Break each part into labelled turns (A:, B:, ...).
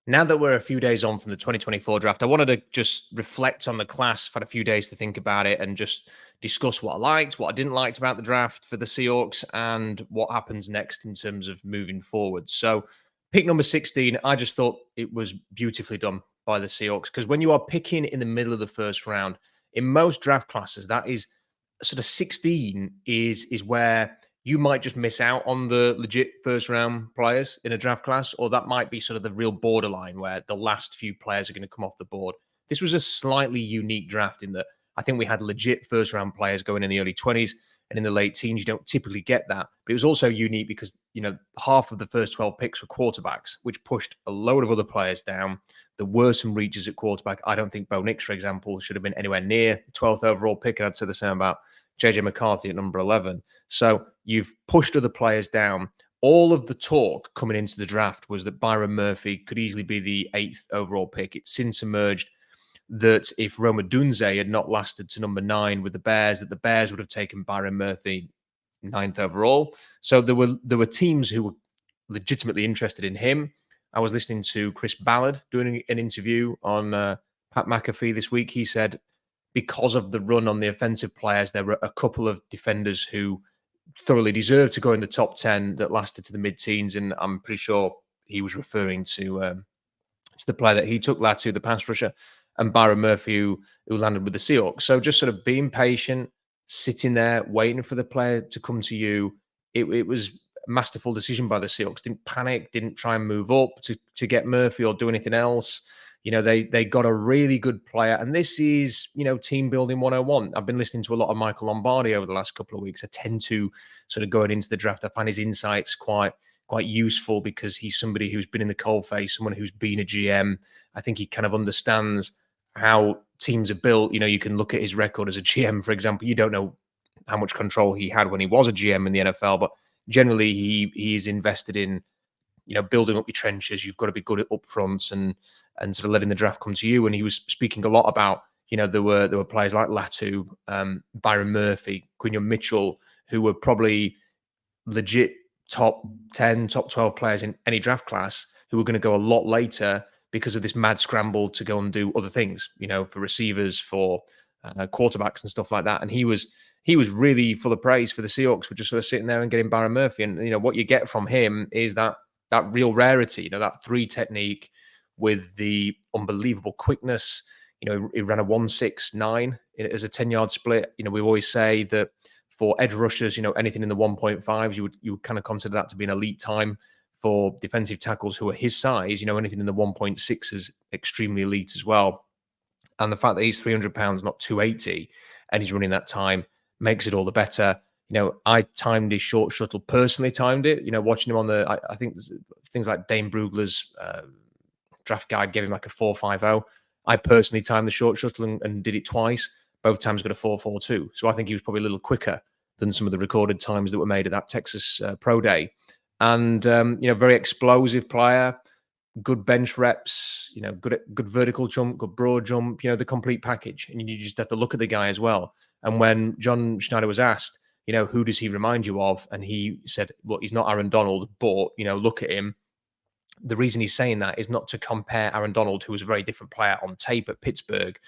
A: Now that we're a few days on from the 2024 draft, I wanted to just reflect on the class. I've had a few days to think about it and just discuss what I liked, what I didn't like about the draft for the Seahawks, and what happens next in terms of moving forward. So, pick number 16, I just thought it was beautifully done by the Seahawks because when you are picking in the middle of the first round, in most draft classes, that is sort of 16 is where you might just miss out on the legit first round players in a draft class, or that might be sort of the real borderline where the last few players are going to come off the board. This was a slightly unique draft in that I think we had legit first round players going in the early 20s and in the late teens. You don't typically get that. But it was also unique because, half of the first 12 picks were quarterbacks, which pushed a load of other players down. There were some reaches at quarterback. I don't think Bo Nix, for example, should have been anywhere near the 12th overall pick. And I'd say the same about JJ McCarthy at number 11. So you've pushed other players down. All of the talk coming into the draft was that Byron Murphy could easily be the 8th overall pick. It's since emerged that if Roma Dunze had not lasted to number 9 with the Bears, that the Bears would have taken Byron Murphy 9th overall. So there were teams who were legitimately interested in him. I was listening to Chris Ballard doing an interview on Pat McAfee this week. He said because of the run on the offensive players, there were a couple of defenders who thoroughly deserved to go in the top 10 that lasted to the mid-teens. And I'm pretty sure he was referring to the player that he took, Latu, the pass rusher, and Byron Murphy, who landed with the Seahawks. So just sort of being patient, sitting there, waiting for the player to come to you. It was a masterful decision by the Seahawks. Didn't panic, didn't try and move up to get Murphy or do anything else. They got a really good player. And this is, team building 101. I've been listening to a lot of Michael Lombardi over the last couple of weeks. I tend to sort of going into the draft, I find his insights quite useful because he's somebody who's been in the coalface, someone who's been a GM. I think he kind of understands how teams are built. You can look at his record as a GM, for example. You don't know how much control he had when he was a GM in the NFL, but generally he is invested in, building up your trenches. You've got to be good at upfronts and sort of letting the draft come to you. And he was speaking a lot about, there were players like Latu, Byron Murphy, Quinion Mitchell, who were probably legit top 10, top 12 players in any draft class who were going to go a lot later because of this mad scramble to go and do other things, for receivers, for quarterbacks and stuff like that. And he was really full of praise for the Seahawks for just sort of sitting there and getting Byron Murphy. And, what you get from him is that real rarity, that 3 technique with the unbelievable quickness. He ran a 1.69 as a 10-yard split. We always say that for edge rushers, anything in the 1.5s, you would kind of consider that to be an elite time. For defensive tackles who are his size, anything in the 1.6 is extremely elite as well. And the fact that he's 300 pounds, not 280, and he's running that time makes it all the better. I timed his short shuttle, personally timed it, watching him on I think things like Dane Brugler's draft guide gave him like a 4.50. I personally timed the short shuttle and did it twice. Both times got a 4.42. So I think he was probably a little quicker than some of the recorded times that were made at that Texas Pro Day. And, very explosive player, good bench reps, good vertical jump, good broad jump, the complete package. And you just have to look at the guy as well. And when John Schneider was asked, who does he remind you of? And he said, well, he's not Aaron Donald, but, look at him. The reason he's saying that is not to compare Aaron Donald, who was a very different player on tape at Pittsburgh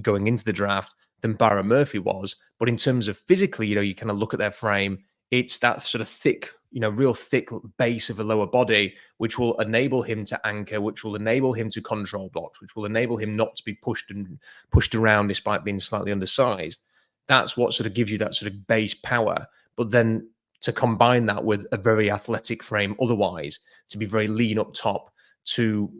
A: going into the draft than Byron Murphy was. But in terms of physically, you kind of look at their frame, it's that sort of thick, real thick base of a lower body, which will enable him to anchor, which will enable him to control blocks, which will enable him not to be pushed around despite being slightly undersized. That's what sort of gives you that sort of base power. But then to combine that with a very athletic frame otherwise, to be very lean up top, to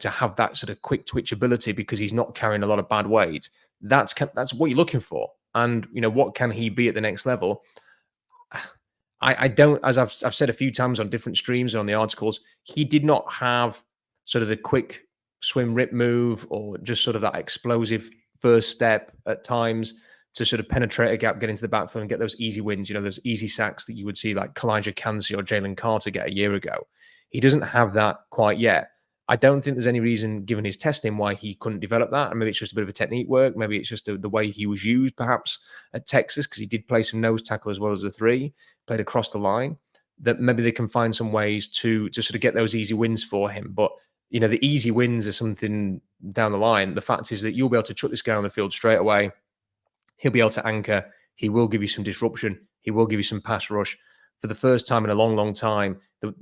A: have that sort of quick twitch ability because he's not carrying a lot of bad weight, that's what you're looking for. And, what can he be at the next level? I don't, as I've said a few times on different streams and on the articles, he did not have sort of the quick swim rip move or just sort of that explosive first step at times to sort of penetrate a gap, get into the backfield and get those easy wins, those easy sacks that you would see like Kalijah Kancey or Jalen Carter get a year ago. He doesn't have that quite yet. I don't think there's any reason, given his testing, why he couldn't develop that. And maybe it's just a bit of a technique work. Maybe it's just the way he was used, perhaps, at Texas, because he did play some nose tackle as well as the 3, played across the line, that maybe they can find some ways to sort of get those easy wins for him. But the easy wins are something down the line. The fact is that you'll be able to chuck this guy on the field straight away. He'll be able to anchor. He will give you some disruption. He will give you some pass rush. For the first time in a long, long time, the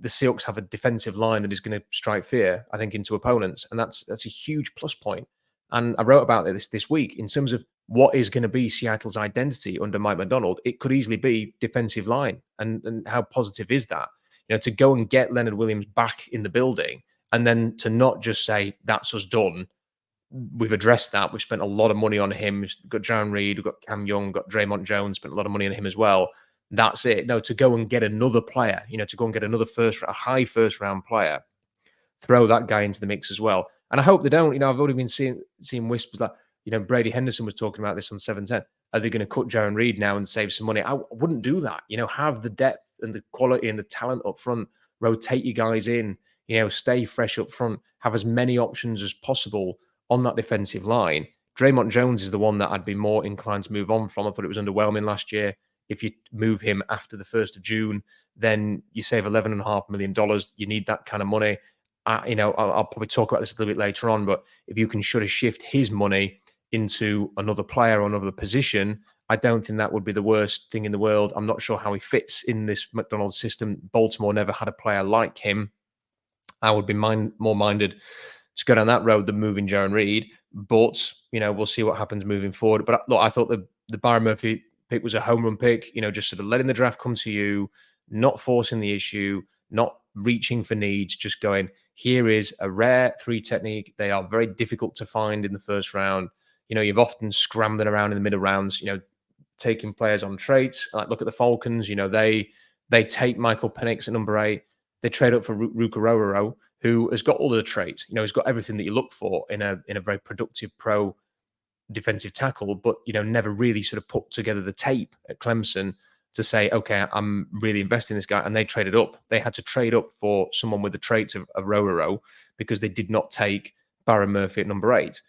A: Seahawks have a defensive line that is going to strike fear, I think, into opponents, and that's a huge plus point. And I wrote about this week in terms of what is going to be Seattle's identity under Mike Macdonald. It could easily be defensive line, and how positive is that? To go and get Leonard Williams back in the building, and then to not just say that's us done. We've addressed that. We've spent a lot of money on him. We've got Jaron Reed, we've got Cam Young, got Draymond Jones, spent a lot of money on him as well. That's it. No, to go and get another player, to go and get another a high first round player, throw that guy into the mix as well. And I hope they don't. I've already been seeing whispers that, Brady Henderson was talking about this on 710. Are they going to cut Jaron Reed now and save some money? I wouldn't do that. Have the depth and the quality and the talent up front, rotate you guys in, stay fresh up front, have as many options as possible on that defensive line. Draymond Jones is the one that I'd be more inclined to move on from. I thought it was underwhelming last year. If you move him after the 1st of June, then you save $11.5 million. You need that kind of money. I'll probably talk about this a little bit later on, but if you can sort of shift his money into another player or another position, I don't think that would be the worst thing in the world. I'm not sure how he fits in this McDonald's system. Baltimore never had a player like him. I would be more minded to go down that road than moving Jaron Reed. But, we'll see what happens moving forward. But look, I thought the Byron Murphy pick was a home run pick, just sort of letting the draft come to you, not forcing the issue, not reaching for needs, just going, here is a rare 3 technique. They are very difficult to find in the first round. You've often scrambling around in the middle rounds, taking players on traits. Like look at the Falcons, they take Michael Penix at number 8. They trade up for Ruka, who has got all the traits. He's got everything that you look for in a very productive pro defensive tackle, but never really sort of put together the tape at Clemson to say, okay, I'm really investing in this guy. And they traded up. They had to trade up for someone with the traits of Rororo because they did not take Byron Murphy at number 8.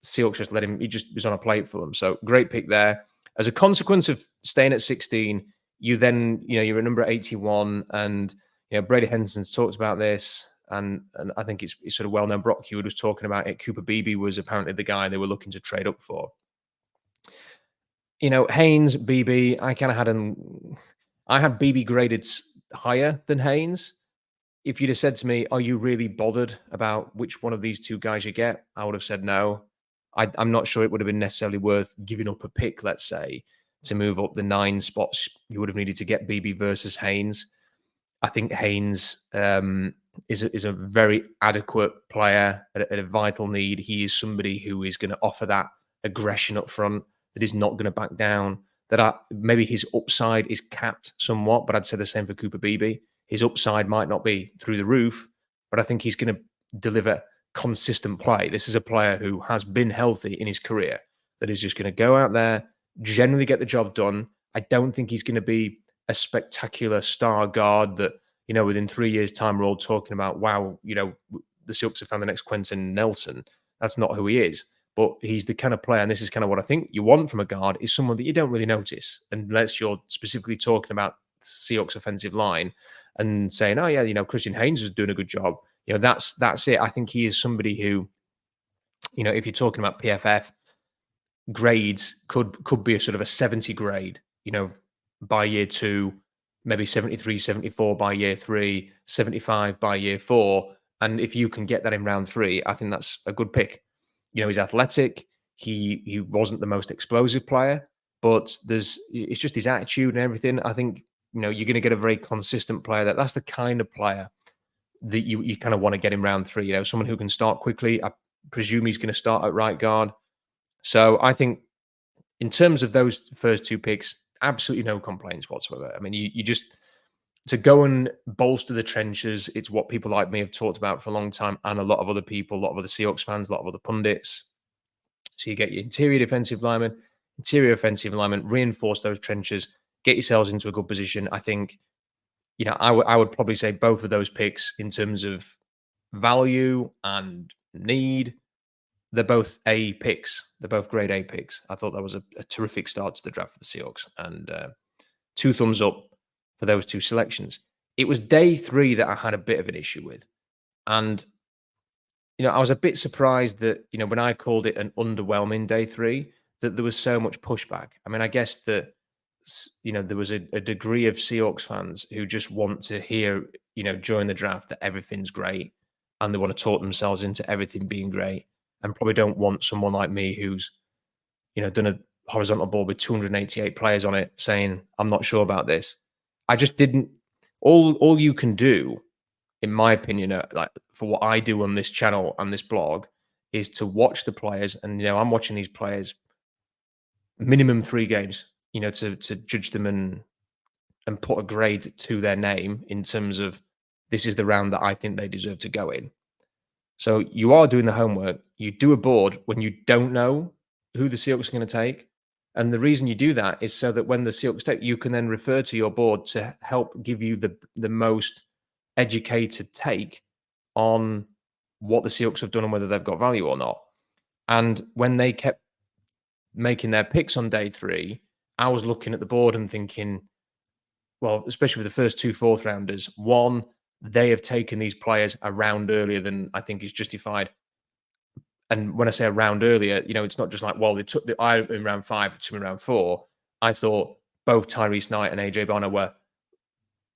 A: Seahawks just let him, he just was on a plate for them. So great pick there. As a consequence of staying at 16, you then, you're at number 81, and Brady Henderson's talked about this, and I think it's sort of well known. Brock Hewitt was talking about it. Cooper Beebe was apparently the guy they were looking to trade up for. Haynes, Beebe, I had Beebe graded higher than Haynes. If you'd have said to me, are you really bothered about which one of these two guys you get? I would have said no. I'm not sure it would have been necessarily worth giving up a pick, let's say, to move up the 9 spots you would have needed to get Beebe versus Haynes. I think Haynes is a very adequate player at a vital need. He is somebody who is going to offer that aggression up front, that is not going to back down, maybe his upside is capped somewhat, but I'd say the same for Cooper Beebe. His upside might not be through the roof, but I think he's going to deliver consistent play. This is a player who has been healthy in his career, that is just going to go out there, generally get the job done. I don't think he's going to be a spectacular star guard that, within 3 years' time, we're all talking about, wow, the Seahawks have found the next Quentin Nelson. That's not who he is. But he's the kind of player, and this is kind of what I think you want from a guard, is someone that you don't really notice unless you're specifically talking about the Seahawks offensive line and saying, oh, yeah, Christian Haynes is doing a good job. That's it. I think he is somebody who, if you're talking about PFF, grades could be a sort of a 70 grade, by year 2, maybe 73, 74 by year 3, 75 by year 4. And if you can get that in round 3, I think that's a good pick. He's athletic. He wasn't the most explosive player, but it's just his attitude and everything. I think, you're going to get a very consistent player. That's the kind of player that you kind of want to get in round 3. Someone who can start quickly. I presume he's going to start at right guard. So I think in terms of those first 2 picks, absolutely no complaints whatsoever. I mean, you just, to go and bolster the trenches, it's what people like me have talked about for a long time, and a lot of other people, a lot of other Seahawks fans, a lot of other pundits. So you get your interior defensive lineman, interior offensive lineman, reinforce those trenches, get yourselves into a good position. I think, I would probably say both of those picks in terms of value and need, they're both A picks. They're both grade A picks. I thought that was a terrific start to the draft for the Seahawks, and 2 thumbs up for those 2 selections. It was day 3 that I had a bit of an issue with. And I was a bit surprised that, when I called it an underwhelming day 3, that there was so much pushback. I mean, I guess that, there was a degree of Seahawks fans who just want to hear, during the draft that everything's great, and they want to talk themselves into everything being great, and probably don't want someone like me who's, done a horizontal board with 288 players on it saying, "I'm not sure about this." I just didn't all you can do, in my opinion, like for what I do on this channel and this blog, is to watch the players. And I'm watching these players minimum 3 games, to judge them and put a grade to their name in terms of this is the round that I think they deserve to go in. So you are doing the homework. You do a board when you don't know who the Seahawks are going to take. And the reason you do that is so that when the Seahawks take, you can then refer to your board to help give you the most educated take on what the Seahawks have done and whether they've got value or not. And when they kept making their picks on day 3, I was looking at the board and thinking, well, especially with the first 2 fourth rounders, one, they have taken these players a round earlier than I think is justified. And when I say a round earlier, it's not just like, well, they took the I in round 5, the 2 in round 4. I thought both Tyrese Knight and AJ Barner were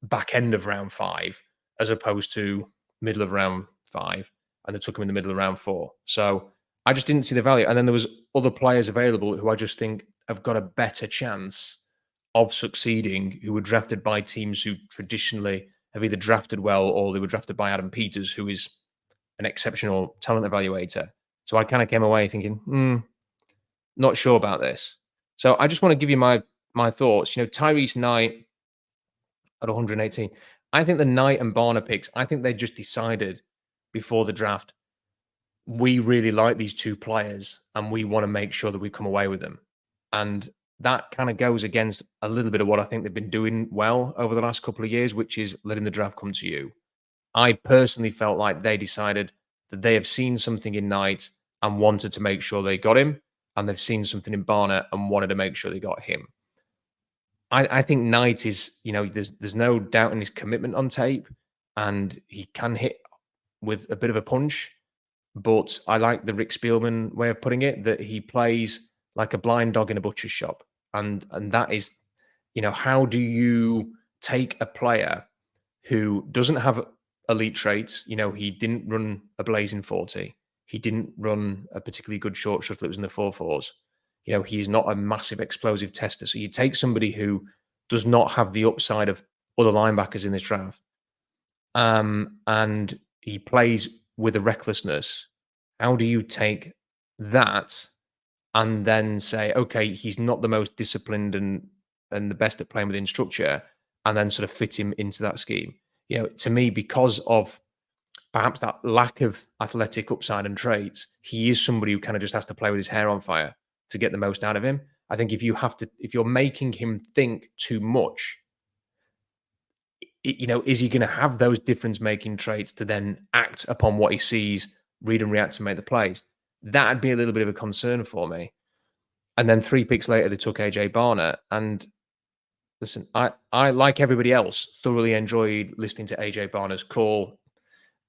A: back end of round 5 as opposed to middle of round 5, and they took him in the middle of round 4. So I just didn't see the value. And then there was other players available who I just think have got a better chance of succeeding, who were drafted by teams who traditionally have either drafted well or they were drafted by Adam Peters, who is an exceptional talent evaluator. So I kind of came away thinking, not sure about this. So I just want to give you my thoughts. Tyrese Knight at 118. I think the Knight and Barner picks, I think they just decided before the draft, we really like these 2 players and we want to make sure that we come away with them. And that kind of goes against a little bit of what I think they've been doing well over the last couple of years, which is letting the draft come to you. I personally felt like they decided that they have seen something in Knight and wanted to make sure they got him, and they've seen something in Barner and wanted to make sure they got him. I think Knight is, there's no doubt in his commitment on tape, and he can hit with a bit of a punch. But I like the Rick Spielman way of putting it, that he plays like a blind dog in a butcher's shop, and that is, how do you take a player who doesn't have elite traits? He didn't run a blazing 40. He didn't run a particularly good short shuttle. It was in the 4.4s. He's not a massive explosive tester. So you take somebody who does not have the upside of other linebackers in this draft, and he plays with a recklessness. How do you take that and then say, okay, he's not the most disciplined and the best at playing within structure, and then sort of fit him into that scheme? To me, because of perhaps that lack of athletic upside and traits, he is somebody who kind of just has to play with his hair on fire to get the most out of him. I think if you're making him think too much, is he going to have those difference making traits to then act upon what he sees, read and react, and make the plays? That'd be a little bit of a concern for me. And then 3 picks later, they took AJ Barner. And listen, I like everybody else, thoroughly enjoyed listening to AJ Barner's call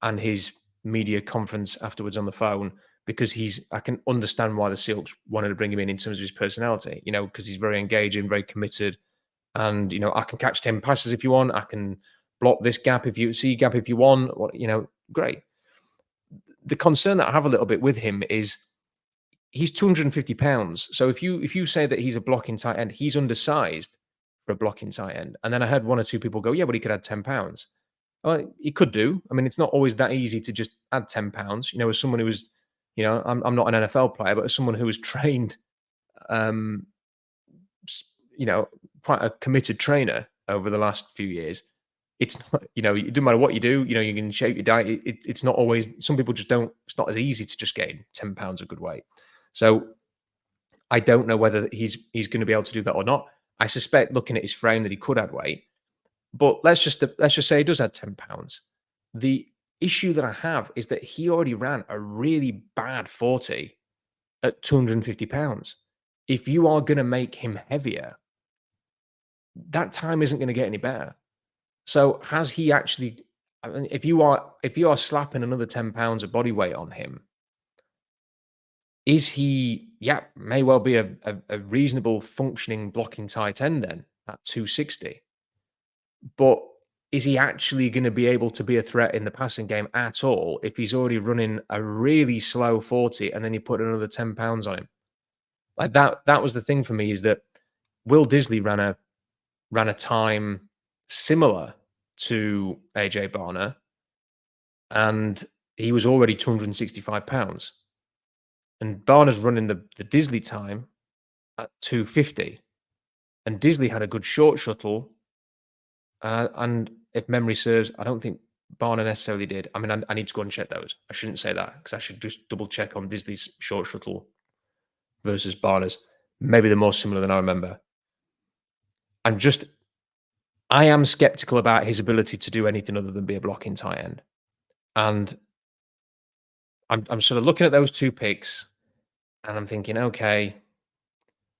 A: and his media conference afterwards on the phone, because I can understand why the Seahawks wanted to bring him in terms of his personality, because he's very engaging, very committed. And, I can catch 10 passes if you want. I can block this gap if you see gap if you want. Great. The concern that I have a little bit with him is he's 250 pounds. So if you say that he's a blocking tight end, he's undersized for a blocking tight end. And then I heard 1 or 2 people go, yeah, but he could add 10 pounds. Well, he could do. I mean, it's not always that easy to just add 10 pounds. As someone who was, I'm not an NFL player, but as someone who was trained, um, quite a committed trainer over the last few years, it's not, it doesn't matter what you do, you can shape your diet. It's not always, some people just don't, it's not as easy to just gain 10 pounds of good weight. So I don't know whether he's going to be able to do that or not. I suspect, looking at his frame, that he could add weight. But let's just say he does add 10 pounds. The issue that I have is that he already ran a really bad 40 at 250 pounds. If you are going to make him heavier, that time isn't going to get any better. So has he actually, I mean, if you are slapping another 10 pounds of body weight on him, is he, yeah, may well be a reasonable functioning blocking tight end then at 260. But is he actually going to be able to be a threat in the passing game at all if he's already running a really slow 40 and then you put another 10 pounds on him? Like that was the thing for me, is that Will Disley ran a time similar to AJ Barner, and he was already 265 pounds. And Barner's running the Disley time at 250. And Disley had a good short shuttle. And if memory serves, I don't think Barner necessarily did. I mean, I need to go and check those. I shouldn't say that because I should just double check on Disley's short shuttle versus Barner's. Maybe they're more similar than I remember. I'm just, I am skeptical about his ability to do anything other than be a blocking tight end. And I'm sort of looking at those two picks and I'm thinking, okay,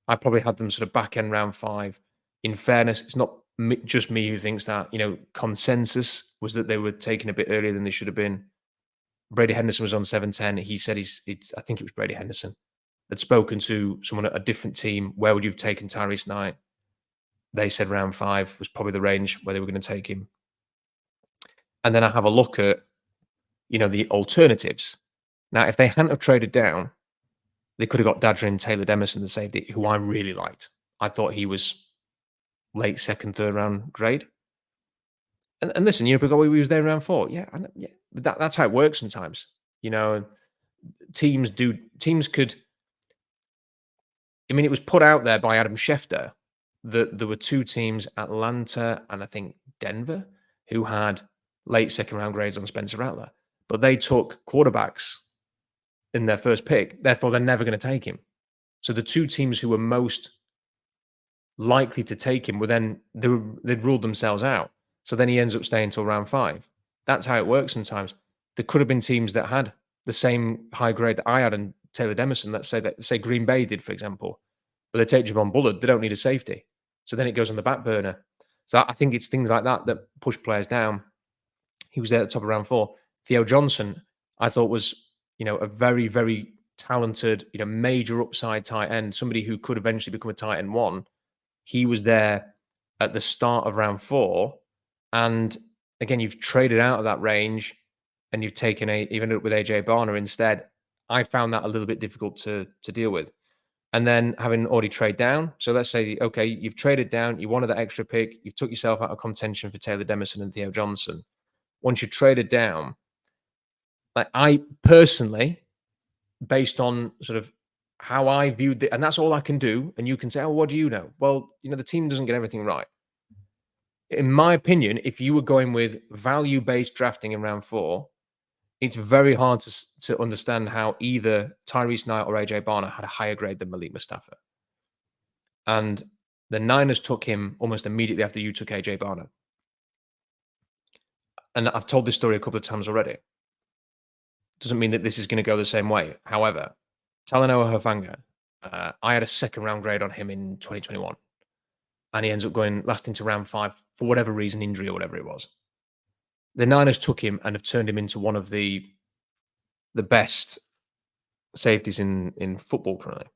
A: I probably had them sort of back end round 5. In fairness, it's not just me who thinks that. Consensus was that they were taken a bit earlier than they should have been. Brady Henderson was on 7:10. He said I think it was Brady Henderson, had spoken to someone at a different team. Where would you have taken Tyrese Knight? They said round 5 was probably the range where they were going to take him. And then I have a look at, the alternatives. Now, if they hadn't have traded down, they could have got Dadrin Taylor Demerson, the safety, who I really liked. I thought he was late second, third round grade. And listen, people go, well, he was there in round 4. Yeah, yeah. That's how it works sometimes. Teams could. I mean, it was put out there by Adam Schefter that there were 2 teams, Atlanta and I think Denver, who had late second round grades on Spencer Rattler, but they took quarterbacks in their first pick. Therefore, they're never going to take him. So the 2 teams who were most likely to take him they'd ruled themselves out. So then he ends up staying till round 5. That's how it works sometimes. There could have been teams that had the same high grade that I had and Taylor Demerson. Let's say Green Bay did, for example, but they take Javon Bullard. They don't need a safety. So then it goes on the back burner. So I think it's things like that that push players down. He was there at the top of round 4. Theo Johnson, I thought was, a very, very talented, major upside tight end, somebody who could eventually become a tight end 1. He was there at the start of round 4. And again, you've traded out of that range and you've taken even with AJ Barner instead. I found that a little bit difficult to deal with. And then having already trade down. So let's say, okay, you've traded down, you wanted that extra pick, you've took yourself out of contention for Taylor Demerson and Theo Johnson. Once you traded down, like I personally, based on sort of how I viewed it, and that's all I can do. And you can say, oh, what do you know? Well, the team doesn't get everything right. In my opinion, if you were going with value-based drafting in round 4, it's very hard to understand how either Tyrese Knight or AJ Barner had a higher grade than Malik Mustafa. And the Niners took him almost immediately after you took AJ Barner. And I've told this story a couple of times already. Doesn't mean that this is going to go the same way. However, Talanoa Hufanga, I had a second round grade on him in 2021. And he ends up lasting to round 5 for whatever reason, injury or whatever it was. The Niners took him and have turned him into one of the best safeties in football currently.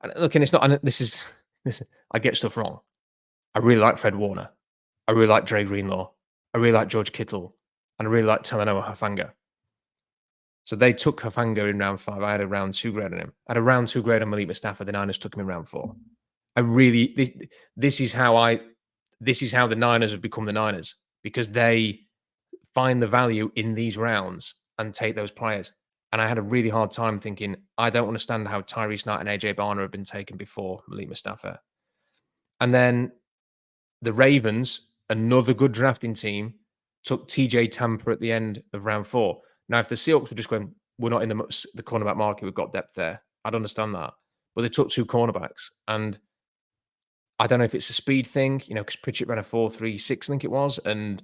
A: And look, and it's not. And this. I get stuff wrong. I really like Fred Warner. I really like Dre Greenlaw. I really like George Kittle, and I really like Talanoa Hufanga. So they took Hufanga in round 5. I had a round 2 grade on him. I had a round 2 grade on Malik Mustafa. The Niners took him in round 4. This is how the Niners have become the Niners, because they find the value in these rounds and take those players. And I had a really hard time thinking, I don't understand how Tyrese Knight and AJ Barner have been taken before Malik Mustafa. And then the Ravens, another good drafting team, took TJ Tampa at the end of round 4. Now, if the Seahawks were just going, we're not in the cornerback market, we've got depth there, I'd understand that. But they took 2 cornerbacks. And I don't know if it's a speed thing, because Pritchett ran a 4.36, I think it was, and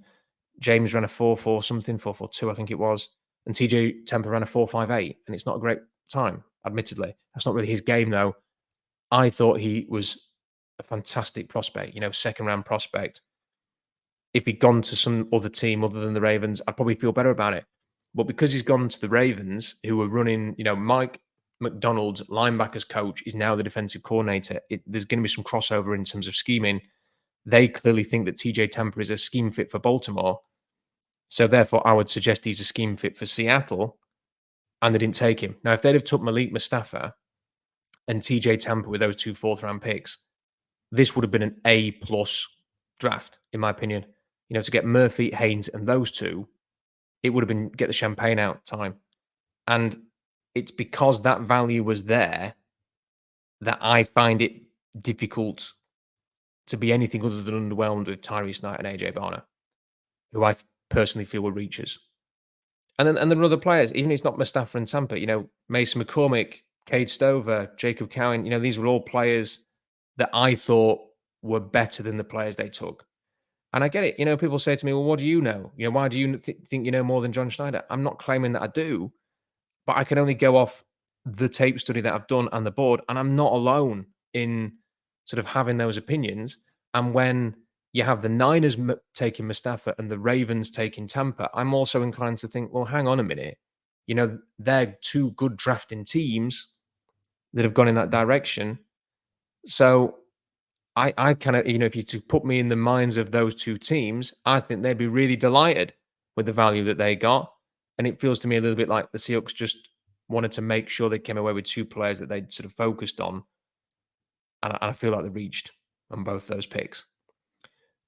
A: James ran a 4.4 something, 4.42, I think it was, and TJ Tampa ran a 4.58, and it's not a great time, admittedly. That's not really his game, though. I thought he was a fantastic prospect, second round prospect. if he'd gone to some other team other than the Ravens, I'd probably feel better about it. But because he's gone to the Ravens, who are running, Mike McDonald's linebackers coach is now the defensive coordinator. There's going to be some crossover in terms of scheming. They clearly think that TJ Tampa is a scheme fit for Baltimore. So therefore, I would suggest he's a scheme fit for Seattle, and they didn't take him. Now, if they'd have took Malik Mustafa and TJ Tampa with those 2 4th-round picks, this would have been an A+ draft, in my opinion. To get Murphy, Haynes, and those two, it would have been get the champagne out time. And it's because that value was there that I find it difficult to be anything other than underwhelmed with Tyrese Knight and AJ Barner, who I personally feel were reachers. And then there are other players, even if it's not Mustafa and Tampa, Mason McCormick, Cade Stover, Jacob Cowan, these were all players that I thought were better than the players they took. And I get it. People say to me, well, what do you know? Why do you think you know more than John Schneider? I'm not claiming that I do, but I can only go off the tape study that I've done and the board. And I'm not alone in sort of having those opinions. And when you have the Niners taking Mustafa and the Ravens taking Tampa, I'm also inclined to think, well, hang on a minute. They're two good drafting teams that have gone in that direction. So I kind of, if you to put me in the minds of those two teams, I think they'd be really delighted with the value that they got. And it feels to me a little bit like the Seahawks just wanted to make sure they came away with two players that they'd sort of focused on. And I feel like they reached on both those picks.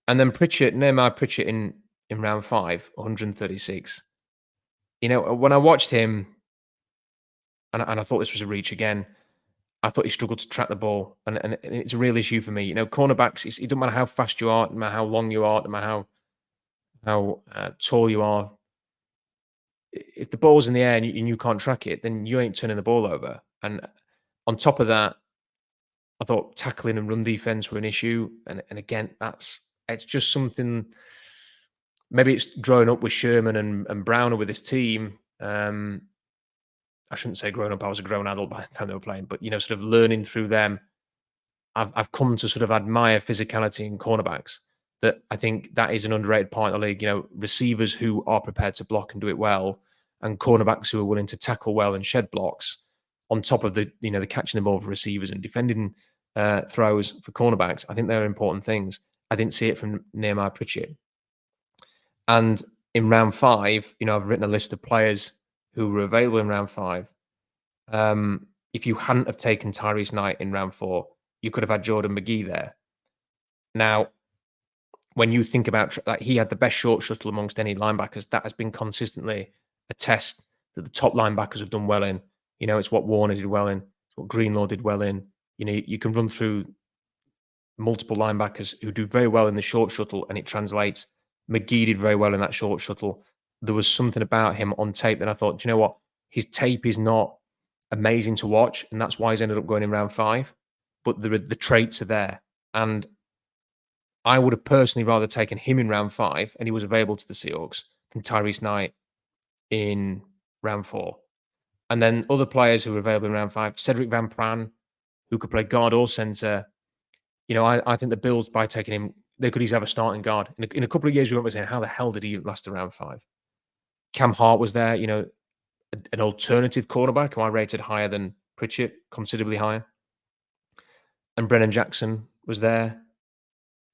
A: And then Nehemiah Pritchett in round 5, 136. When I watched him, and I thought this was a reach again, I thought he struggled to track the ball, and it's a real issue for me. Cornerbacks, it doesn't matter how fast you are, no matter how long you are, no matter how tall you are. If the ball's in the air and you can't track it, then you ain't turning the ball over. And on top of that, I thought tackling and run defense were an issue. And again, it's just something. Maybe it's growing up with Sherman and Browner with his team. I shouldn't say growing up. I was a grown adult by the time they were playing, but sort of learning through them, I've come to sort of admire physicality in cornerbacks. That I think that is an underrated part of the league. Receivers who are prepared to block and do it well, and cornerbacks who are willing to tackle well and shed blocks. On top of the the catching the ball for receivers and defending throws for cornerbacks, I think they're important things. I didn't see it from Nehemiah Pritchett. And in round 5, I've written a list of players who were available in round 5. If you hadn't have taken Tyrese Knight in round 4, you could have had Jordan McGee there. Now, when you think about he had the best short shuttle amongst any linebackers, that has been consistently a test that the top linebackers have done well in. It's what Warner did well in, it's what Greenlaw did well in. You can run through multiple linebackers who do very well in the short shuttle, and it translates. McGee did very well in that short shuttle. There was something about him on tape that I thought, do you know what? His tape is not amazing to watch, and that's why he's ended up going in round 5. But the traits are there. And I would have personally rather taken him in round 5, and he was available to the Seahawks, than Tyrese Knight in round 4. And then other players who were available in round 5, Cedric Van Pran, who could play guard or center. I think the Bills, by taking him, they could easily have a starting guard. In a couple of years, we won't be saying, how the hell did he last to round 5? Cam Hart was there, an alternative cornerback who I rated higher than Pritchett, considerably higher. And Brennan Jackson was there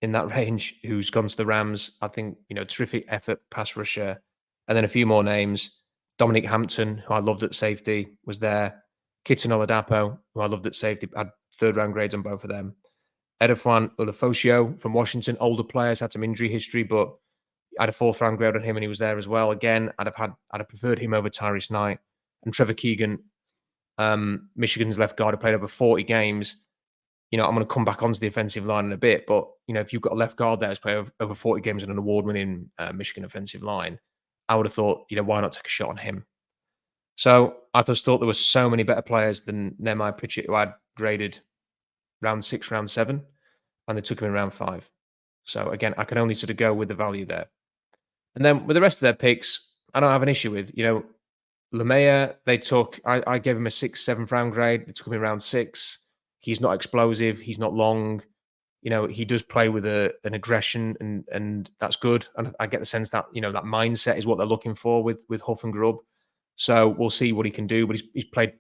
A: in that range, who's gone to the Rams. I think, terrific effort, pass rusher. And then a few more names. Dominic Hampton, who I loved at safety, was there. Kitten Oladapo, who I loved at safety, had 3rd-round grades on both of them. Edefwan Olafosio from Washington, older players, had some injury history, but I had a 4th-round grade on him, and he was there as well. Again, I'd have preferred him over Tyrese Knight. And Trevor Keegan, Michigan's left guard, who played over 40 games. I'm going to come back onto the offensive line in a bit, but if you've got a left guard there who's played over 40 games in an award-winning Michigan offensive line, I would have thought, why not take a shot on him? So I just thought there were so many better players than Nehemiah Pritchett, who I'd graded round 6, round 7, and they took him in round 5. So again, I can only sort of go with the value there. And then with the rest of their picks, I don't have an issue with. Lemaya, they took, I gave him a 6th, 7th round grade. They took him in round 6. He's not explosive. He's not long. he does play with an aggression, and that's good. And I get the sense that that mindset is what they're looking for with Huff and Grubb. So we'll see what he can do. But he's played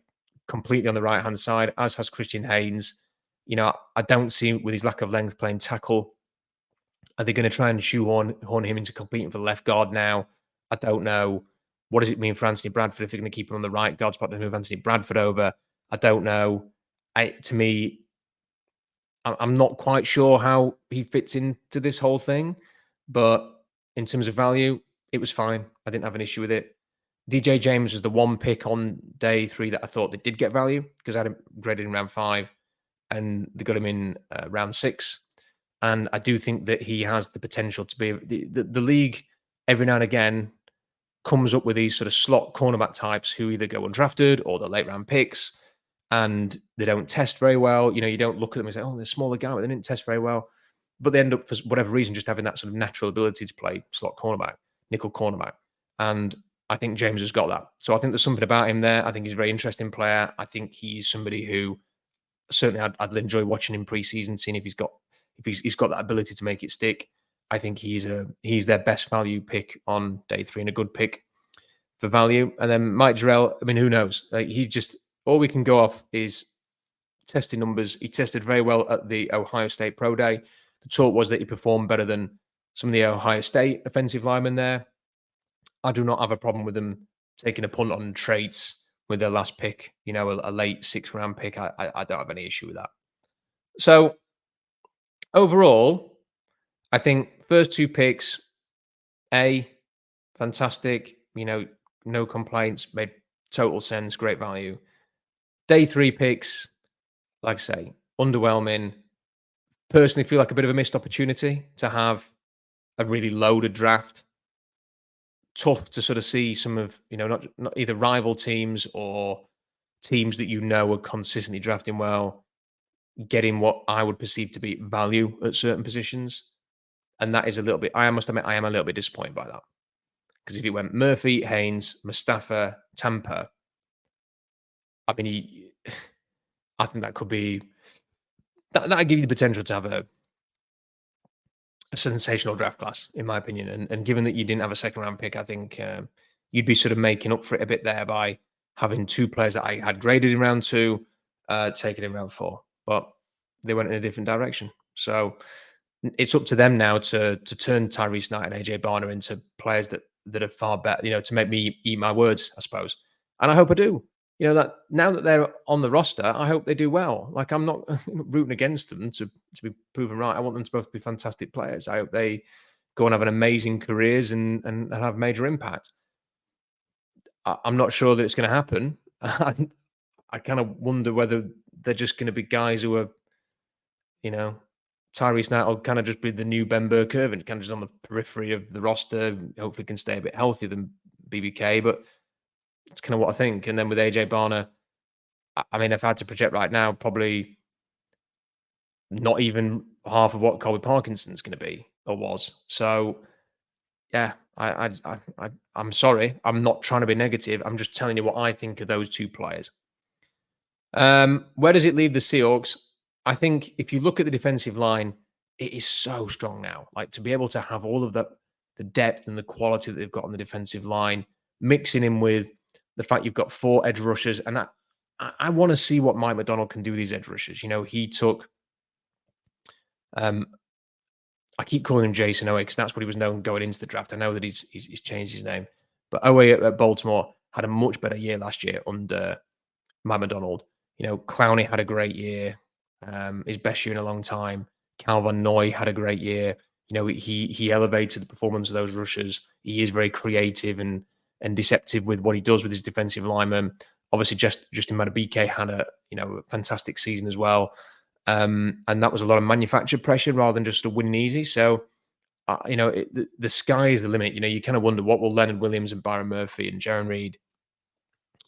A: completely on the right hand side, as has Christian Haynes. I don't see with his lack of length playing tackle. Are they going to try and shoehorn him into competing for the left guard now? I don't know. What does it mean for Anthony Bradford if they're going to keep him on the right guard spot to move Anthony Bradford over? I don't know. To me, I'm not quite sure how he fits into this whole thing, but in terms of value, it was fine. I didn't have an issue with it. DJ James was the one pick on day 3 that I thought they did get value because I had him graded in round 5 and they got him in round 6. And I do think that he has the potential to be the league every now and again comes up with these sort of slot cornerback types who either go undrafted or they're late round picks and they don't test very well. You don't look at them and say, oh, they're a smaller guy, but they didn't test very well. But they end up, for whatever reason, just having that sort of natural ability to play slot cornerback, nickel cornerback. And I think James has got that. So I think there's something about him there. I think he's a very interesting player. I think he's somebody who certainly I'd enjoy watching him preseason, seeing if he's got that ability to make it stick. I think he's their best value pick on day 3 and a good pick for value. And then Mike Jarrell, I mean, who knows? He's just all we can go off is testing numbers. He tested very well at the Ohio State Pro Day. The talk was that he performed better than some of the Ohio State offensive linemen there. I do not have a problem with them taking a punt on traits with their last pick, a late 6th round pick. I don't have any issue with that. So overall, I think first 2 picks, fantastic, no complaints, made total sense, great value. Day 3 picks, like I say, underwhelming. Personally feel like a bit of a missed opportunity to have a really loaded draft. Tough to sort of see some of, not either rival teams or teams that are consistently drafting well, getting what I would perceive to be value at certain positions. And that is a little bit, I must admit, I am a little bit disappointed by that. Because if it went Murphy, Haynes, Mustafa, Tampa, I mean, I think that could be, that'd give you the potential to have a sensational draft class, in my opinion. And given that you didn't have a 2nd round pick, I think you'd be sort of making up for it a bit there by having 2 players that I had graded in round 2, taken in round 4. But they went in a different direction. So it's up to them now to turn Tyrese Knight and AJ Barner into players that are far better, to make me eat my words, I suppose. And I hope I do. That now that they're on the roster, I hope they do well. Like, I'm not rooting against them to be proven right. I want them to both be fantastic players. I hope they go and have an amazing careers and have major impact. I'm not sure that it's going to happen. I kind of wonder whether they're just going to be guys who are, Tyrese Knight will kind of just be the new Ben Burke-Irvin, kind of just on the periphery of the roster. Hopefully can stay a bit healthier than BBK, but it's kind of what I think. And then with AJ Barner, I mean, if I had to project right now, probably not even half of what Colby Parkinson's going to be or was. So, yeah, I'm sorry. I'm not trying to be negative. I'm just telling you what I think of those 2 players. Where does it leave the Seahawks? I think if you look at the defensive line, it is so strong now. Like, to be able to have all of the depth and the quality that they've got on the defensive line, mixing in with the fact you've got 4 edge rushers. And I want to see what Mike McDonald can do with these edge rushers. He took, I keep calling him Jason Owe because that's what he was known going into the draft. I know that he's changed his name, but Owe at Baltimore had a much better year last year under Mike McDonald. Clowney had a great year, his best year in a long time. Calvin Noy had a great year. He elevated the performance of those rushers. He is very creative and deceptive with what he does with his defensive linemen. Obviously, Justin Madubuike had a fantastic season as well, and that was a lot of manufactured pressure rather than just a winning easy. So, the sky is the limit. You kind of wonder what will Leonard Williams and Byron Murphy and Jaron Reed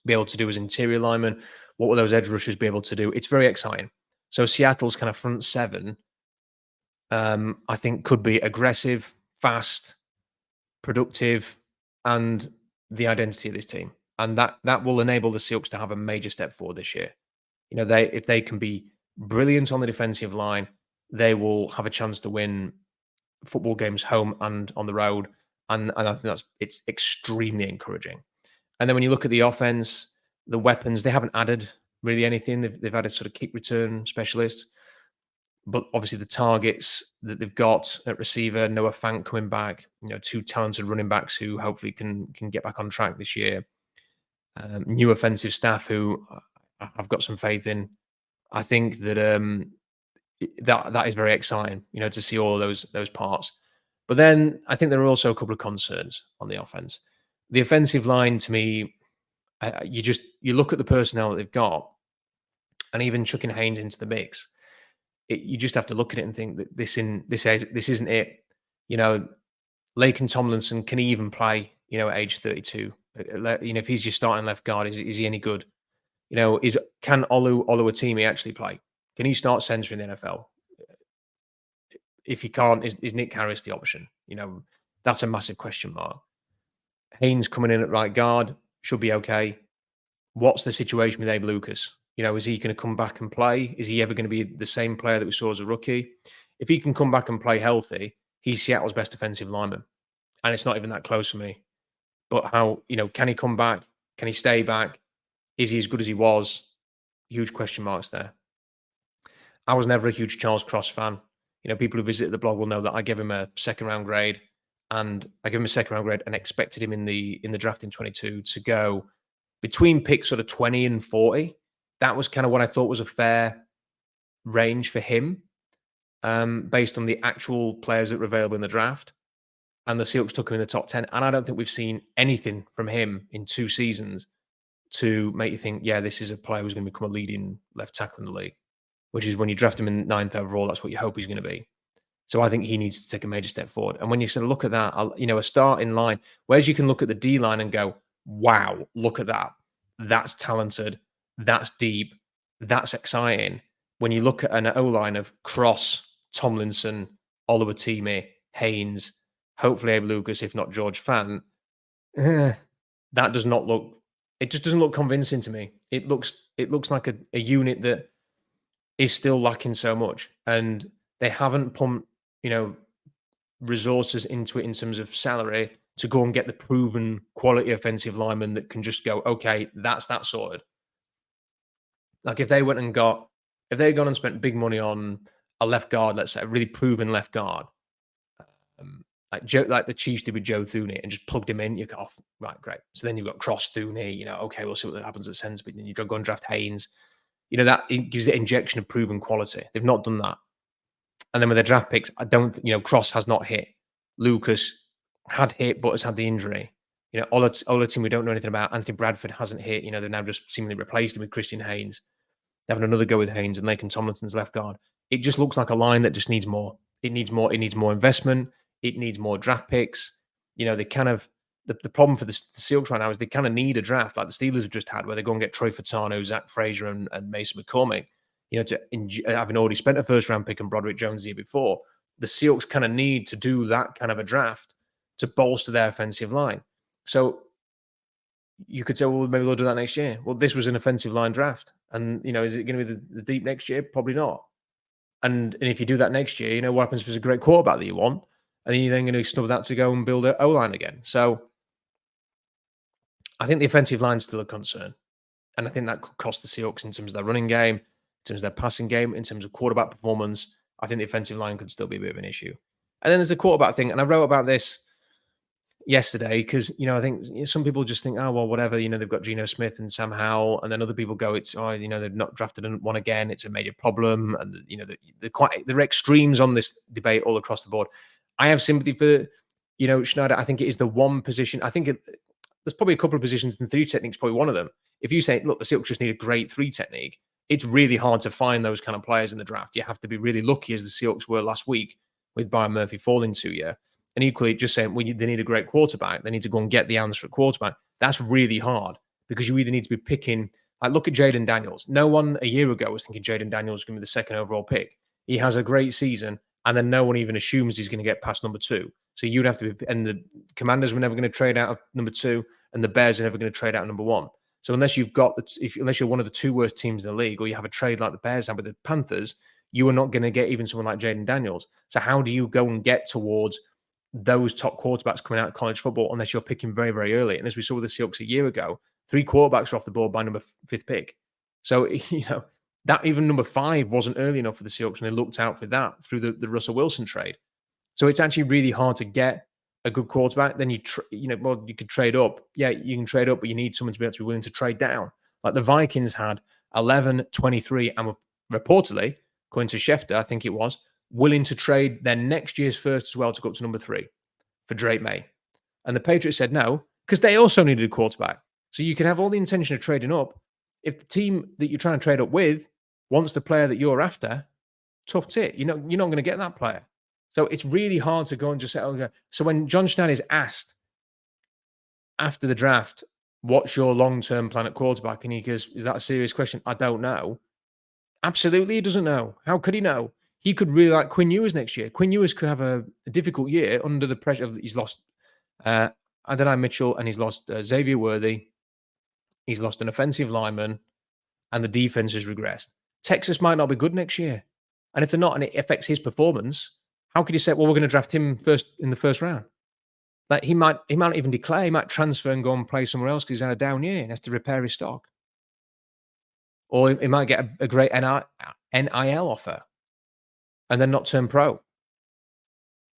A: be able to do as interior linemen. What will those edge rushers be able to do? It's very exciting. So Seattle's kind of front 7, I think, could be aggressive, fast, productive, and the identity of this team. And that will enable the Seahawks to have a major step forward this year. If they can be brilliant on the defensive line, they will have a chance to win football games home and on the road. And I think it's extremely encouraging. And then when you look at the offense, the weapons, they haven't added really anything. They've added sort of kick return specialists, but obviously the targets that they've got at receiver, Noah Fant coming back, two talented running backs who hopefully can get back on track this year. New offensive staff who I've got some faith in. I think that that is very exciting, to see all of those parts. But then I think there are also a couple of concerns on the offense. The offensive line, to me, you look at the personnel that they've got, and even chucking Haynes into the mix, you just have to look at it and think that this isn't it. Laken Tomlinson, can he even play? At age 32, if he's your starting left guard, is he any good? Can Oluwatimi actually play? Can he start centre in the NFL? If he can't, is Nick Harris the option? That's a massive question mark. Haynes coming in at right guard should be okay. What's the situation with Abe Lucas? Is he going to come back and play? Is he ever going to be the same player that we saw as a rookie? If he can come back and play healthy, he's Seattle's best defensive lineman. And it's not even that close for me. But how, can he come back? Can he stay back? Is he as good as he was? Huge question marks there. I was never a huge Charles Cross fan. People who visited the blog will know that I gave him a second round grade, and expected him in the draft in 22 to go between picks sort of 20 and 40. That was kind of what I thought was a fair range for him, based on the actual players that were available in the draft. And the Seahawks took him in the top 10. And I don't think we've seen anything from him in 2 seasons to make you think, yeah, this is a player who's going to become a leading left tackle in the league, which is when you draft him in 9th overall, that's what you hope he's going to be. So I think he needs to take a major step forward. And when you sort of look at that, a starting line, whereas you can look at the D line and go, wow, look at that. That's talented. That's deep. That's exciting. When you look at an O-line of Cross, Tomlinson, Oluwatimi, Haynes, hopefully Abe Lucas, if not George Fant, that does not look, it just doesn't look convincing to me. It looks like a unit that is still lacking so much. And they haven't pumped, resources into it in terms of salary to go and get the proven quality offensive lineman that can just go, okay, that's that sorted. Like if they'd gone and spent big money on a left guard, let's say a really proven left guard, like the Chiefs did with Joe Thuney, and just plugged him in, you go off, right, great. So then you've got Cross Thuney, okay, we'll see what happens at centre, but then you go and draft Haynes. That it gives it injection of proven quality. They've not done that. And then with their draft picks, Cross has not hit. Lucas had hit, but has had the injury. Olatin, we don't know anything about. Anthony Bradford hasn't hit. They've now just seemingly replaced him with Christian Haynes. They're having another go with Haynes and Laken Tomlinson's left guard. It just looks like a line that just needs more. It needs more. It needs more investment. It needs more draft picks. They kind of, the problem for the Seahawks right now is they kind of need a draft like the Steelers have just had, where they go and get Troy Fatano, Zach Frazier, and Mason McCormick. Having already spent a first-round pick on Broderick Jones the year before, the Seahawks kind of need to do that kind of a draft to bolster their offensive line. So you could say, well, maybe they'll do that next year. Well, this was an offensive line draft. And, is it going to be the deep next year? Probably not. And if you do that next year, what happens if it's a great quarterback that you want? And then you're then going to snub that to go and build an O-line again. So I think the offensive line is still a concern. And I think that could cost the Seahawks in terms of their running game, in terms of their passing game, in terms of quarterback performance. I think the offensive line could still be a bit of an issue. And then there's the quarterback thing. And I wrote about this yesterday because, I think some people just think, oh, well, whatever, they've got Geno Smith and Sam Howell. And then other people go, they've not drafted one again. It's a major problem. And, they're extremes on this debate all across the board. I have sympathy for, Schneider. I think it is the one position. I think there's probably a couple of positions, and 3 techniques probably one of them. If you say, look, the Seahawks just need a great 3 technique, it's really hard to find those kind of players in the draft. You have to be really lucky, as the Seahawks were last week, with Byron Murphy falling to you. And equally, just saying, they need a great quarterback. They need to go and get the answer at quarterback. That's really hard because you either need to be picking. Like, look at Jaden Daniels. No one a year ago was thinking Jaden Daniels was going to be the 2nd overall pick. He has a great season, and then no one even assumes he's going to get past number 2. So you'd have to be, and the Commanders were never going to trade out of number 2, and the Bears are never going to trade out of number 1. So unless you're one of the 2 worst teams in the league, or you have a trade like the Bears had with the Panthers, you are not going to get even someone like Jaden Daniels. So how do you go and get towards those top quarterbacks coming out of college football unless you're picking very, very early? And as we saw with the Seahawks a year ago, 3 quarterbacks are off the board by number 5th pick. So, that even number 5 wasn't early enough for the Seahawks, and they looked out for that through the Russell Wilson trade. So it's actually really hard to get a good quarterback. Then you could trade up. Yeah, you can trade up, but you need someone to be able to be willing to trade down. Like the Vikings had 11, 23, and were reportedly, according to Schefter, I think it was, willing to trade their next year's first as well to go up to number 3 for Drake May. And the Patriots said no, because they also needed a quarterback. So you can have all the intention of trading up. If the team that you're trying to trade up with wants the player that you're after, tough tit. You're not going to get that player. So it's really hard to go and just say, okay. So when John Schneider is asked after the draft, what's your long-term plan at quarterback? And he goes, is that a serious question? I don't know. Absolutely, he doesn't know. How could he know? He could really like Quinn Ewers next year. Quinn Ewers could have a difficult year under the pressure of he's lost Adonai Mitchell and he's lost Xavier Worthy. He's lost an offensive lineman and the defense has regressed. Texas might not be good next year. And if they're not and it affects his performance, how could you say, well, we're going to draft him first in the first round? Like he might not even declare, he might transfer and go and play somewhere else because he's had a down year and has to repair his stock. Or he might get a great NIL offer and then not turn pro.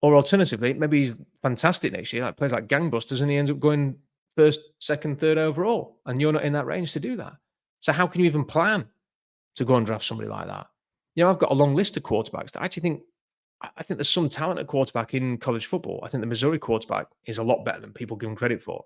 A: Or alternatively, maybe he's fantastic next year, like plays like gangbusters, and he ends up going first, second, third overall, and you're not in that range to do that. So how can you even plan to go and draft somebody like that? I've got a long list of quarterbacks that I think there's some talent at quarterback in college football. I think the Missouri quarterback is a lot better than people give him credit for.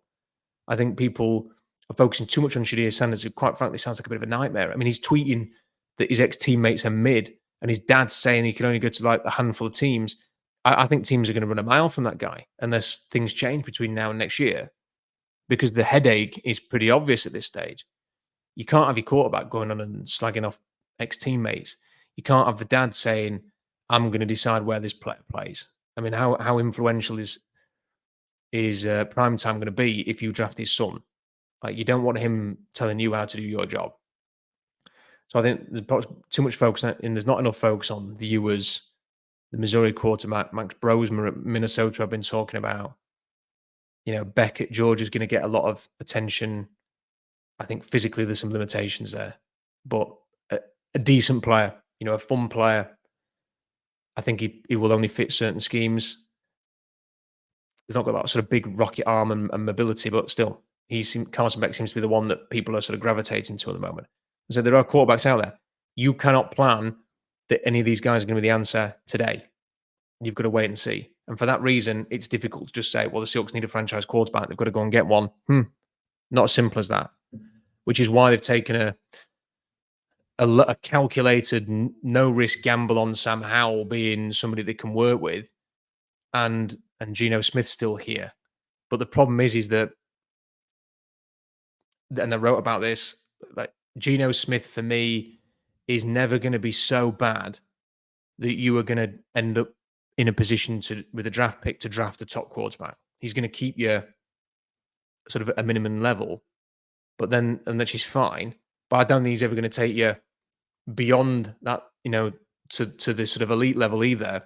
A: I think people are focusing too much on Shadir Sanders, who quite frankly sounds like a bit of a nightmare. I mean, he's tweeting that his ex-teammates are mid, and his dad's saying he can only go to like a handful of teams. I think teams are going to run a mile from that guy unless things change between now and next year, because the headache is pretty obvious at this stage. You can't have your quarterback going on and slagging off ex-teammates. You can't have the dad saying, I'm going to decide where this player plays. I mean, how influential is prime time going to be if you draft his son? Like, you don't want him telling you how to do your job. So I think there's too much focus on, and there's not enough focus on the Ewers, the Missouri quarterback, Max Brosmer at Minnesota I've been talking about. Beck at Georgia is going to get a lot of attention. I think physically there's some limitations there, but a decent player, a fun player. I think he will only fit certain schemes. He's not got that sort of big rocket arm and mobility, but still, Carson Beck seems to be the one that people are sort of gravitating to at the moment. So there are quarterbacks out there. You cannot plan that any of these guys are going to be the answer today. You've got to wait and see. And for that reason, it's difficult to just say, well, the Seahawks need a franchise quarterback. They've got to go and get one. Not as simple as that, which is why they've taken a calculated, no-risk gamble on Sam Howell being somebody they can work with, and Geno Smith's still here. But the problem is that, and I wrote about this, like Geno Smith for me is never going to be so bad that you are going to end up in a position with a draft pick to draft a top quarterback. He's going to keep you sort of at a minimum level, but then, and that she's fine. But I don't think he's ever going to take you beyond that, to the sort of elite level either,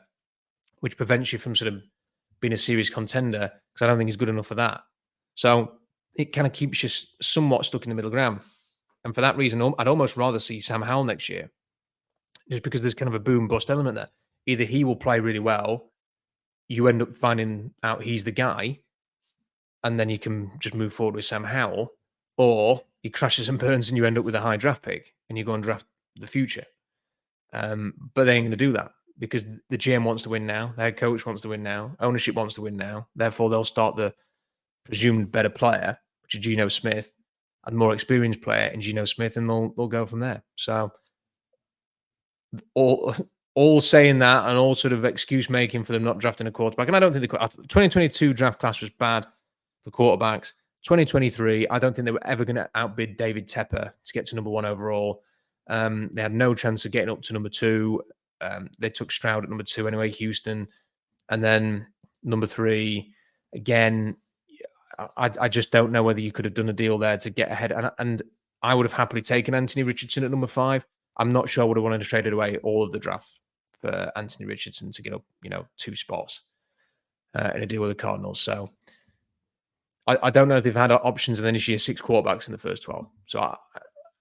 A: which prevents you from sort of being a serious contender, because I don't think he's good enough for that. So it kind of keeps you somewhat stuck in the middle ground. And for that reason, I'd almost rather see Sam Howell next year, just because there's kind of a boom bust element there. Either he will play really well, you end up finding out he's the guy, and then you can just move forward with Sam Howell, or he crashes and burns and you end up with a high draft pick and you go and draft the future. But they ain't going to do that, because the GM wants to win now, the head coach wants to win now, ownership wants to win now. Therefore, they'll start the presumed better player, which is Geno Smith, and more experienced player in Geno Smith, and they'll go from there. So all saying that, and all sort of excuse making for them not drafting a quarterback. And I don't think the 2022 draft class was bad for quarterbacks. 2023, I don't think they were ever going to outbid David Tepper to get to number 1 overall. They had no chance of getting up to number 2. They took Stroud at number 2 anyway, Houston. And then number 3, again, I just don't know whether you could have done a deal there to get ahead. And I would have happily taken Anthony Richardson at number 5. I'm not sure I would have wanted to trade away all of the draft for Anthony Richardson to get up, 2 spots in a deal with the Cardinals. So I don't know if they've had options and then this year 6 quarterbacks in the first 12. So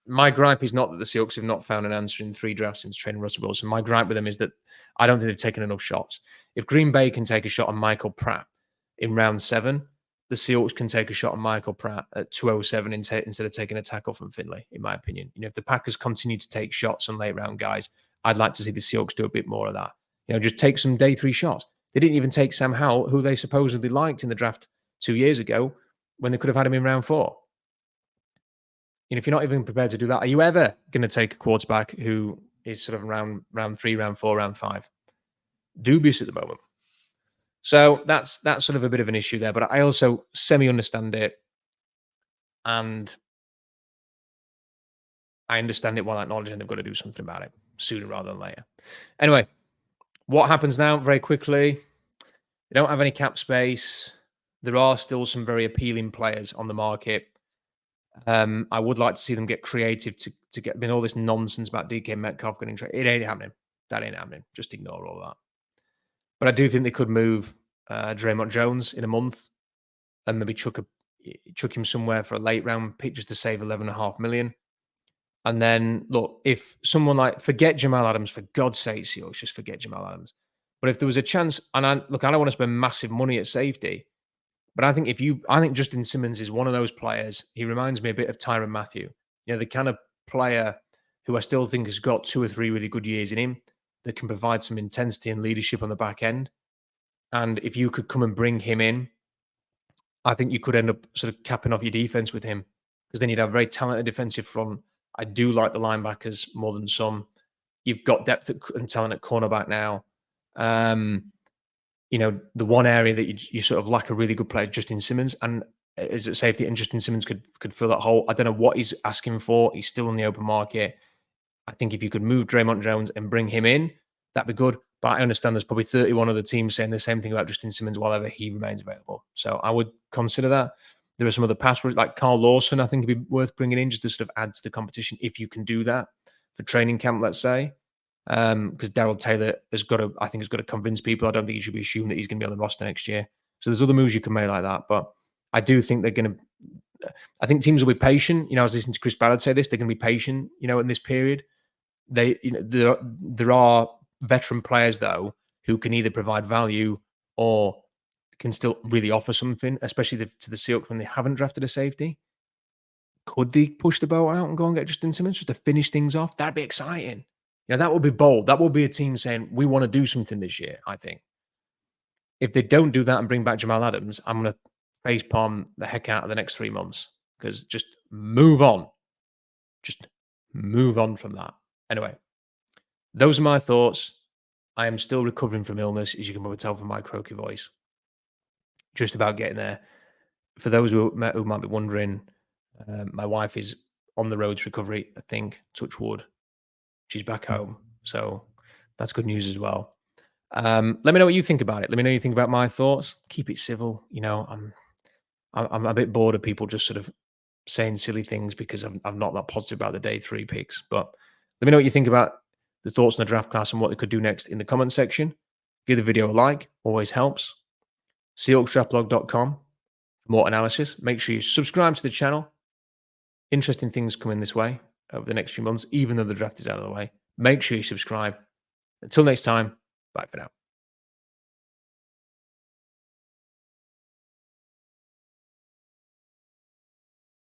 A: my gripe is not that the Seahawks have not found an answer in 3 drafts since trading Russell Wilson. My gripe with them is that I don't think they've taken enough shots. If Green Bay can take a shot on Michael Pratt in round 7, the Seahawks can take a shot on Michael Pratt at 207 instead of taking a tackle from Finley, in my opinion. If the Packers continue to take shots on late round guys, I'd like to see the Seahawks do a bit more of that. Just take some day 3 shots. They didn't even take Sam Howell, who they supposedly liked in the draft 2 years ago, when they could have had him in round 4. If you're not even prepared to do that, are you ever going to take a quarterback who is sort of round 3, round 4, round 5? Dubious at the moment. So that's sort of a bit of an issue there, but I also semi-understand it, and I understand it while acknowledging they've got to do something about it sooner rather than later. Anyway, what happens now very quickly? They don't have any cap space. There are still some very appealing players on the market. I would like to see them get creative to get all this nonsense about DK Metcalf getting traded. It ain't happening. That ain't happening. Just ignore all that. But I do think they could move Draymond Jones in a month and maybe chuck him somewhere for a late round pick just to save $11.5 million. And then, look, if someone forget Jamal Adams, for God's sake, Seahawks, just forget Jamal Adams. But if there was a chance, and I don't want to spend massive money at safety, but I think Justin Simmons is one of those players. He reminds me a bit of Tyrann Mathieu. The kind of player who I still think has got 2 or 3 really good years in him that can provide some intensity and leadership on the back end. And if you could come and bring him in, I think you could end up sort of capping off your defense with him, because then you'd have a very talented defensive front. I do like the linebackers more than some. You've got depth and talent at cornerback now. The one area that you sort of lack a really good player, Justin Simmons, and is at safety, and Justin Simmons could fill that hole. I don't know what he's asking for. He's still on the open market. I think if you could move Draymond Jones and bring him in, that'd be good. But I understand there's probably 31 other teams saying the same thing about Justin Simmons while ever he remains available. So I would consider that. There are some other pass rushers like Carl Lawson, I think would be worth bringing in just to sort of add to the competition if you can do that for training camp, let's say. Because Darrell Taylor has got to convince people. I don't think it should be assumed that he's going to be on the roster next year. So there's other moves you can make like that. But I do think I think teams will be patient. I was listening to Chris Ballard say this. They're going to be patient, in this period. There are veteran players, though, who can either provide value or can still really offer something, especially to the Seahawks when they haven't drafted a safety. Could they push the boat out and go and get Justin Simmons just to finish things off? That'd be exciting. That would be bold. That would be a team saying, we want to do something this year, I think. If they don't do that and bring back Jamal Adams, I'm going to facepalm the heck out of the next 3 months, because just move on. Just move on from that. Anyway, those are my thoughts. I am still recovering from illness, as you can probably tell from my croaky voice. Just about getting there. For those who might be wondering, my wife is on the road to recovery, I think, touch wood. She's back home. So that's good news as well. Let me know what you think about it. Let me know what you think about my thoughts. Keep it civil. I'm a bit bored of people just sort of saying silly things because I'm not that positive about the day 3 picks. But let me know what you think about the thoughts on the draft class and what they could do next in the comment section. Give the video a like. Always helps. SeahawksDraftBlog.com for more analysis. Make sure you subscribe to the channel. Interesting things coming this way over the next few months, even though the draft is out of the way. Make sure you subscribe. Until next time, bye for now.